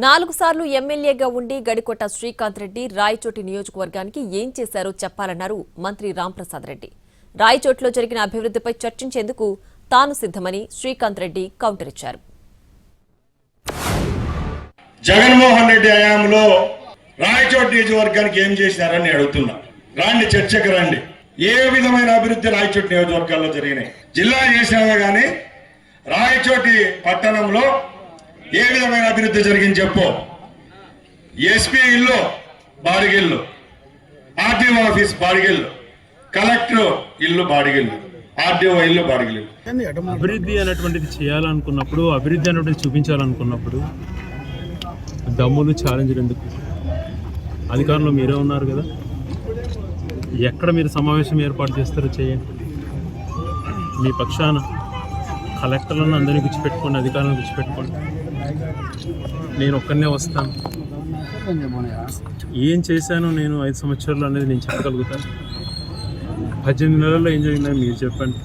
4 సార్లు ఎమ్మెల్యేగా ఉండి గడికొట్ట శ్రీకాంత్ రెడ్డి రాయచోటి నియోజకవర్గానికి ఏం చేశారో చెప్పాలన్నారు మంత్రి రాంప్రసాద్ రెడ్డి. రాయచోటిలో జరిగిన అభివృద్ధిపై చర్చించేందుకు తాను సిద్ధమని శ్రీకాంత్ రెడ్డి కౌంటర్ ఇచ్చారు. జగన్మోహన్ రెడ్డి హయాంలో రాయచోటి నియోజకవర్గానికి ఏం చేశారని అడుగుతున్నా. రాండి, చర్చకు రండి. ఏ విధమైన అభివృద్ధి రాయచోటి నియోజకవర్గాల్లో జరిగినాయి? జిల్లా చేసినా గానీ రాయచోటి పట్టణంలో ఏ విధమైన అభివృద్ధి జరిగింది చెప్పు. ఎస్పీ ఇల్లు బాడిగిల్లు, ఆర్టీఓ ఆఫీస్ బాడిగిల్లు, కలెక్టర్ ఇల్లు బాడిగిల్లు, ఆర్టీఓ ఇల్లు బాడిగిల్లు. అభివృద్ధి అనేటువంటిది చేయాలనుకున్నప్పుడు, అభివృద్ధి అనేటువంటిది చూపించాలనుకున్నప్పుడు దమ్ములు ఛాలెంజ్లు ఎందుకు? అధికారంలో మీరే ఉన్నారు కదా, ఎక్కడ మీరు సమావేశం ఏర్పాటు చేస్తారో చేయండి. మీ పక్షాన కలెక్టర్లను అందరినీ గుర్చిపెట్టుకోండి, అధికారులను గుర్చిపెట్టుకోండి. నేను ఒక్కనే వస్తాను. ఏం చేశానో నేను 5 సంవత్సరాలు అనేది నేను చెప్పగలుగుతాను. 18 నెలల్లో ఏం జరిగిందని మీరు చెప్పండి.